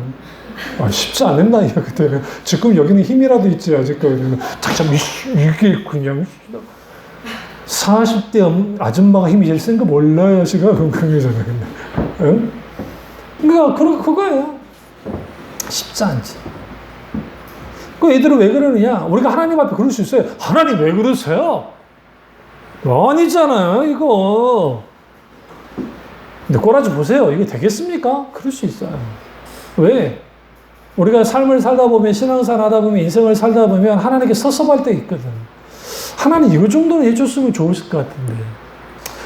쉽지 않은 나이야 그때는. 지금 여기는 힘이라도 있지 아직까지는. 참 이게 그냥 40대 아줌마가 힘이 제일 센 거 몰라요 지금 건강이잖아. 응? 그러니까 그거예요. 쉽지 않지. 그 애들은 왜 그러느냐? 우리가 하나님 앞에 그럴 수 있어요. 하나님 왜 그러세요? 아니잖아요 이거. 근데 꼬라지 보세요. 이게 되겠습니까? 그럴 수 있어요. 왜? 우리가 삶을 살다 보면, 신앙생활 하다 보면, 인생을 살다 보면 하나님께 섭섭할 때 있거든. 하나님 이거 정도는 해줬으면 좋으실 것 같은데.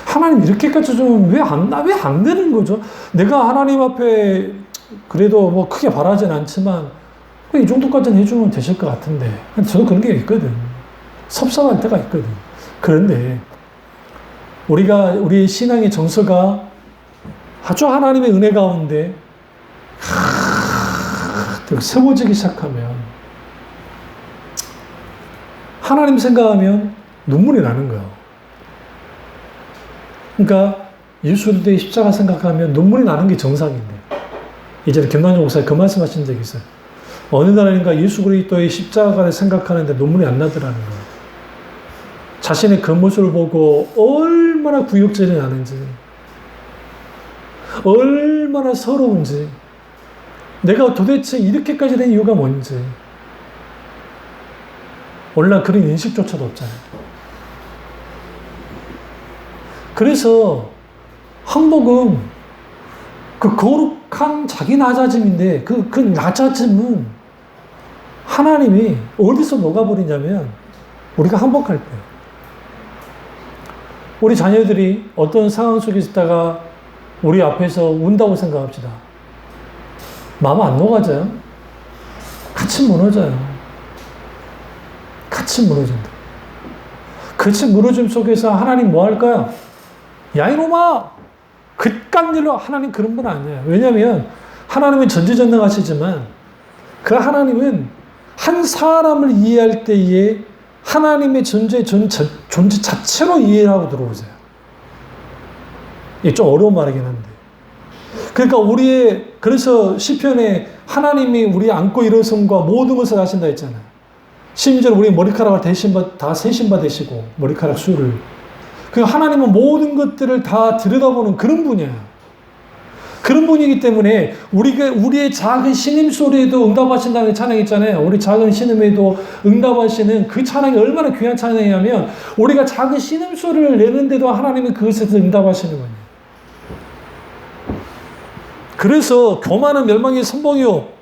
하나님 이렇게까지 좀 왜 안 되는 거죠? 내가 하나님 앞에 그래도 뭐 크게 바라진 않지만 이 정도까지는 해주면 되실 것 같은데. 저도 그런 게 있거든. 섭섭할 때가 있거든. 그런데 우리 신앙의 정서가 아주 하나님의 은혜 가운데 세워지기 시작하면 하나님 생각하면 눈물이 나는 거예요. 그러니까 예수 그리스도의 십자가 생각하면 눈물이 나는 게 정상인데, 이전에 김남정 목사님 그 말씀하신 적이 있어요. 어느 날인가 예수 그리스도의 십자가를 생각하는데 눈물이 안 나더라는 거예요. 자신의 그 모습을 보고 얼마나 굴욕질이 나는지, 얼마나 서러운지, 내가 도대체 이렇게까지 된 이유가 뭔지. 오늘날 그런 인식조차도 없잖아요. 그래서 항복은 그 거룩한 자기 낮아짐인데 그 낮아짐은 하나님이 어디서 녹아버리냐면 우리가 항복할 때. 우리 자녀들이 어떤 상황 속에 있다가 우리 앞에서 운다고 생각합시다. 마음 안 녹아져요? 같이 무너져요. 같이 무너진다. 같이 무너짐 속에서 하나님 뭐 할까요? 야 이놈아! 그깟 일로. 하나님 그런 분 아니에요. 왜냐하면 하나님은 전지전능하시지만 그 하나님은 한 사람을 이해할 때에 하나님의 존재 자체로 이해를 하고 들어오세요. 이게 좀 어려운 말이긴 한데. 그러니까 그래서 시편에 하나님이 우리 안고 일어섬과 모든 것을 하신다 했잖아요. 심지어 우리 머리카락을 다 세신바 되시고, 머리카락 수를. 그 하나님은 모든 것들을 다 들여다보는 그런 분이에요. 그런 분이기 때문에 우리의 작은 신음소리에도 응답하신다는 찬양 있잖아요. 우리 작은 신음에도 응답하시는 그 찬양이 얼마나 귀한 찬양이냐면 우리가 작은 신음소리를 내는데도 하나님은 그것에서 응답하시는 거예요. 그래서 교만은 멸망의 선봉이요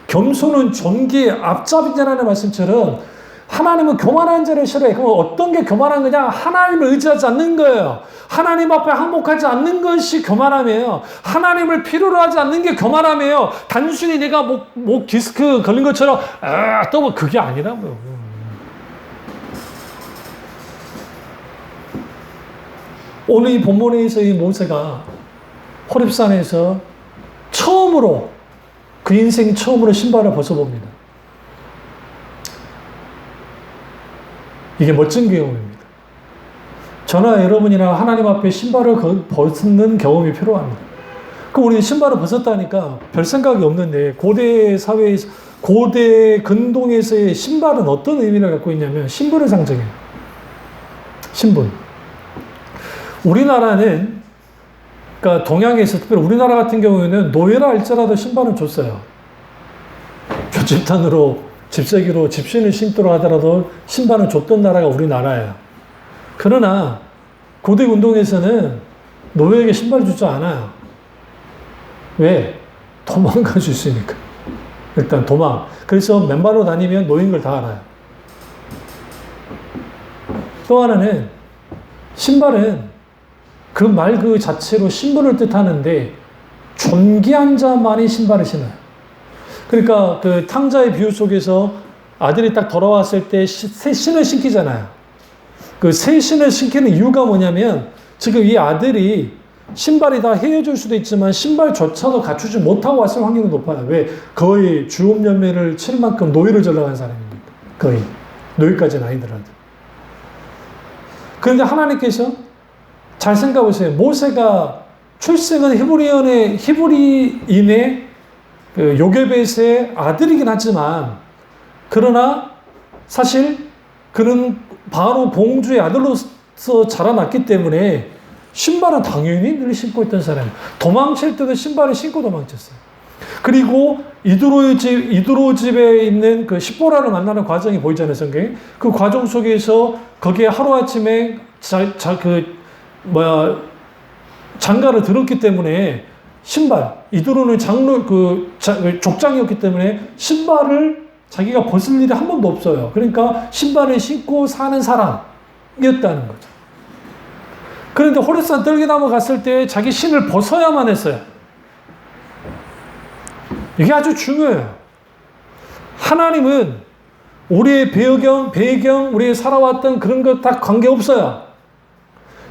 겸손은 존귀의 앞잡이라는 말씀처럼 하나님은 교만한 자를 싫어해요. 그럼 어떤 게 교만한 거냐? 하나님을 의지하지 않는 거예요. 하나님 앞에 항복하지 않는 것이 교만함이에요. 하나님을 필요로 하지 않는 게 교만함이에요. 단순히 내가 목 디스크 걸린 것처럼 또 그게 아니라고요. 오늘 이 본문에서 이 모세가 호렙산에서 처음으로 그 인생 처음으로 신발을 벗어봅니다. 이게 멋진 경험입니다. 저나 여러분이나 하나님 앞에 신발을 벗는 경험이 필요합니다. 그럼 우리는 신발을 벗었다니까 별 생각이 없는데 고대 사회에서 고대 근동에서의 신발은 어떤 의미를 갖고 있냐면 신분을 상징해요. 신분. 우리나라는 그러니까 동양에서 특별히 우리나라 같은 경우에는 노예라 할지라도 신발은 줬어요. 집단으로 집세기로 집신을 신도록 하더라도 신발을 줬던 나라가 우리나라예요. 그러나 고대 운동에서는 노예에게 신발 주지 않아요. 왜? 도망갈 수 있으니까. 일단 도망. 그래서 맨발로 다니면 노예인 걸 다 알아요. 또 하나는 신발은 그 말 그 자체로 신분을 뜻하는데 존귀한 자만이 신발을 신어요. 그러니까 그 탕자의 비유 속에서 아들이 딱 돌아왔을 때 새 신을 신기잖아요. 그 새 신을 신기는 이유가 뭐냐면 지금 이 아들이 신발이 다 헤어질 수도 있지만 신발조차도 갖추지 못하고 왔을 확률이 높아요. 왜? 거의 주업연매를 칠 만큼 노예를 전락한 사람입니다. 거의. 노예까지는 아니더라도. 그런데 하나님께서 잘 생각해보세요. 모세가 출생은 히브리인의 그 요게벳의 아들이긴 하지만 그러나 사실 그는 바로 공주의 아들로서 자라났기 때문에 신발은 당연히 늘 신고 있던 사람이에요. 도망칠 때도 신발을 신고 도망쳤어요. 그리고 이드로 집에 있는 그 십보라를 만나는 과정이 보이잖아요, 성경에. 그 과정 속에서 거기에 하루아침에 장가를 들었기 때문에 신발, 이드로는 족장이었기 때문에 신발을 자기가 벗을 일이 한 번도 없어요. 그러니까 신발을 신고 사는 사람이었다는 거죠. 그런데 호렙산 떨기나무 갔을 때 자기 신을 벗어야만 했어요. 이게 아주 중요해요. 하나님은 우리의 배경, 우리의 살아왔던 그런 것 다 관계없어요.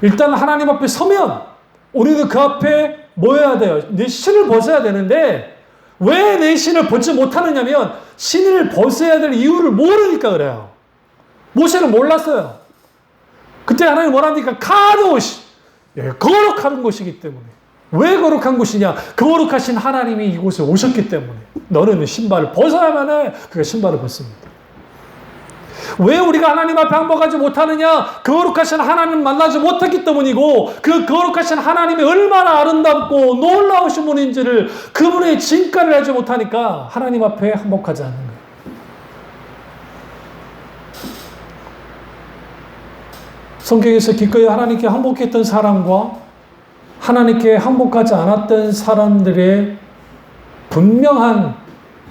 일단 하나님 앞에 서면 우리는 그 앞에 뭐 해야 돼요? 내 신을 벗어야 되는데 왜 내 신을 벗지 못하느냐면 신을 벗어야 될 이유를 모르니까 그래요. 모세는 몰랐어요. 그때 하나님 뭐랍니까? 카도시. 거룩한 곳이기 때문에. 왜 거룩한 곳이냐? 거룩하신 하나님이 이곳에 오셨기 때문에. 너는 신발을 벗어야만 해. 그러니까 신발을 벗습니다. 왜 우리가 하나님 앞에 항복하지 못하느냐? 거룩하신 하나님 만나지 못했기 때문이고 그 거룩하신 하나님이 얼마나 아름답고 놀라우신 분인지를 그분의 진가를 알지 못하니까 하나님 앞에 항복하지 않는 거예요. 성경에서 기꺼이 하나님께 항복했던 사람과 하나님께 항복하지 않았던 사람들의 분명한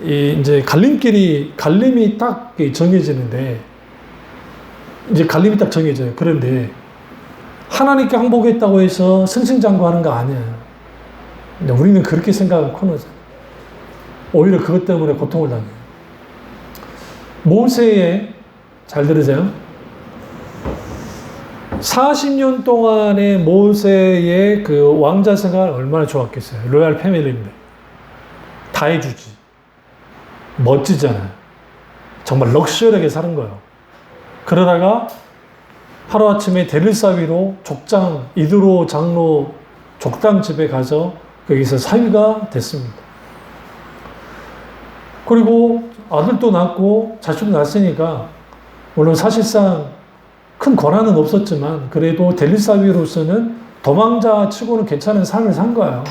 이제 갈림이 딱 정해지는데, 이제 갈림이 딱 정해져요. 그런데 하나님께 항복했다고 해서 승승장구하는 거 아니에요. 근데 우리는 그렇게 생각하는 코너잖아요. 오히려 그것 때문에 고통을 당해요. 모세의, 잘 들으세요. 40년 동안의 모세의 그 왕자 생활 얼마나 좋았겠어요. 로얄 패밀리인데. 다 해주지. 멋지잖아요. 정말 럭셔리하게 사는 거예요. 그러다가 하루아침에 데릴사위로 족장, 이드로 장로 족당 집에 가서 거기서 사위가 됐습니다. 그리고 아들도 낳고 자식도 낳았으니까 물론 사실상 큰 권한은 없었지만 그래도 데릴사위로서는 도망자 치고는 괜찮은 삶을 산 거예요.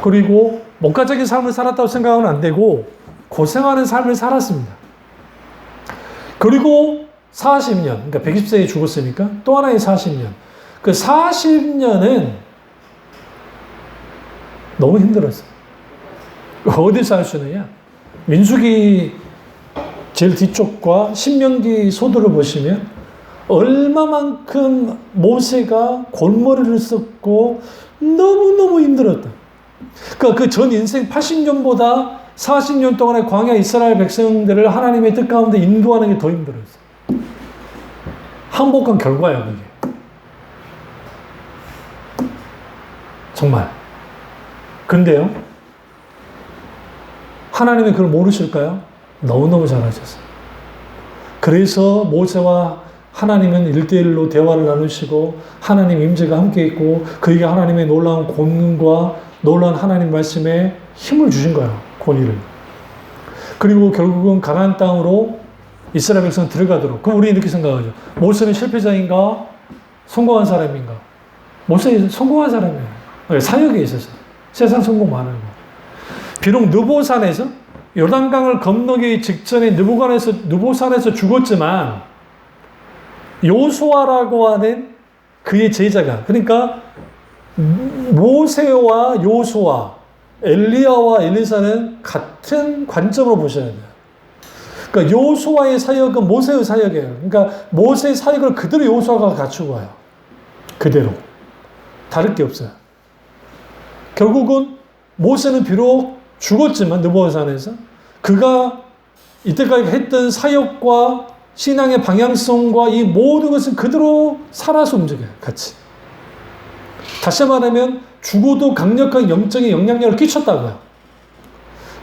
그리고 목가적인 삶을 살았다고 생각은 안 되고 고생하는 삶을 살았습니다. 그리고 40년, 그러니까 120세에 죽었으니까 또 하나의 40년. 그 40년은 너무 힘들었어요. 어디서 할 수 있느냐? 민수기 제일 뒤쪽과 신명기 소도를 보시면 얼마만큼 모세가 골머리를 썼고 너무너무 힘들었다. 그러니까 그 전 인생 80년보다 40년 동안의 광야 이스라엘 백성들을 하나님의 뜻 가운데 인도하는 게 더 힘들었어요. 항복한 결과예요, 그게. 정말. 근데요, 하나님이 그걸 모르실까요? 너무너무 잘 아셨어요. 그래서 모세와 하나님은 1대1로 대화를 나누시고 하나님 임재가 함께 있고 그에게 하나님의 놀라운 권능과 놀라운 하나님 말씀에 힘을 주신 거예요. 권위를. 그리고 결국은 가나안 땅으로 이스라엘 백성 들어가도록. 그럼 우리는 이렇게 생각하죠. 모세는 실패자인가? 성공한 사람인가? 모세는 성공한 사람이에요. 사역에 있어서. 세상 성공 많은 거. 비록 느보산에서 요단강을 건너기 직전에 느보산에서 죽었지만 요수아라고 하는 그의 제자가, 그러니까 모세와 요수아, 엘리야와 엘리사는 같은 관점으로 보셔야 돼요. 그러니까 요수아의 사역은 모세의 사역이에요. 그러니까 모세의 사역을 그대로 요수아가 갖추고 와요. 그대로. 다를 게 없어요. 결국은 모세는 비록 죽었지만 느보산에서 그가 이때까지 했던 사역과 신앙의 방향성과 이 모든 것은 그대로 살아서 움직여요. 같이. 다시 말하면 죽어도 강력한 영적인 영향력을 끼쳤다고요.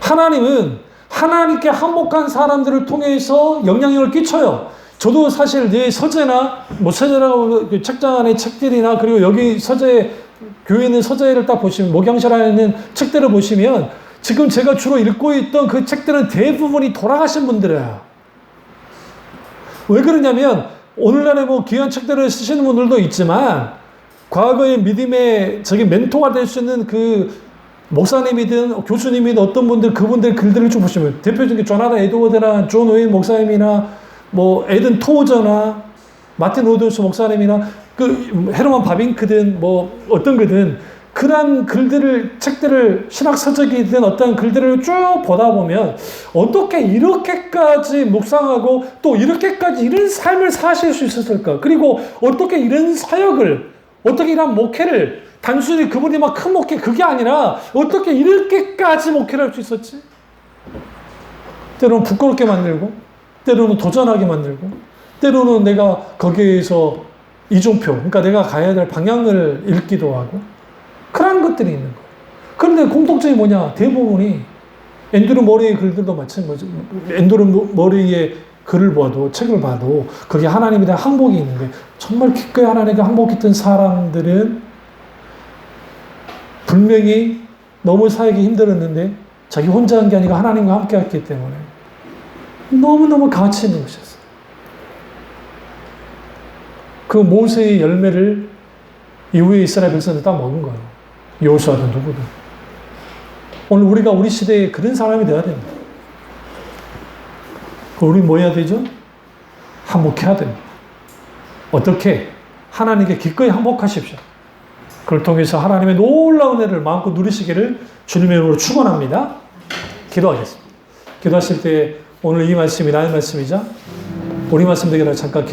하나님은 하나님께 항복한 사람들을 통해서 영향력을 끼쳐요. 저도 사실 내 서재나 서재라고 책장 안에 책들이나 그리고 여기 서재 교회에 있는 서재를 딱 보시면 목양실 안에 있는 책들을 보시면 지금 제가 주로 읽고 있던 그 책들은 대부분이 돌아가신 분들이에요. 왜 그러냐면 오늘날에 귀한 책들을 쓰시는 분들도 있지만 과거의 믿음의 멘토가 될 수 있는 그 목사님이든 교수님이든 어떤 분들 그분들 글들을 좀 보시면 대표적인 조나단 에드워드나 존 오웬 목사님이나 에든 토저나 마틴 로드스 목사님이나 그 헤르만 바빙크든 어떤 거든 그런 글들을 책들을 신학 서적이든 어떤 글들을 쭉 보다 보면 어떻게 이렇게까지 묵상하고 또 이렇게까지 이런 삶을 사실 수 있었을까? 그리고 어떻게 이런 사역을 어떻게 이런 목회를 단순히 그분이 막 큰 목회 그게 아니라 어떻게 이렇게까지 목회를 할 수 있었지? 때로는 부끄럽게 만들고 때로는 도전하게 만들고 때로는 내가 거기에서 이종표 그러니까 내가 가야 될 방향을 읽기도 하고 그런 것들이 있는 거예요. 그런데 공통점이 뭐냐? 대부분이 앤드루 머리의 글들도 마찬가지죠. 앤드루 머리의 글을 봐도 책을 봐도 거기에 하나님에 대한 항복이 있는데 정말 기꺼이 하나님께 항복했던 사람들은 분명히 너무 사역이 힘들었는데 자기 혼자 한 게 아니라 하나님과 함께 했기 때문에 너무너무 가치 있는 것이었어요. 그 모세의 열매를 이후에 이스라엘 백성들 다 먹은 거예요. 여호수아든 누구든. 오늘 우리가 우리 시대에 그런 사람이 되어야 됩니다. 우리 뭐 해야 되죠? 항복해야 됩니다. 어떻게? 하나님께 기꺼이 항복하십시오. 그걸 통해서 하나님의 놀라운 은혜를 마음껏 누리시기를 주님의 이름으로 축원합니다. 기도하겠습니다. 기도하실 때 오늘 이 말씀이 나의 말씀이자 우리 말씀 되기를 잠깐 기도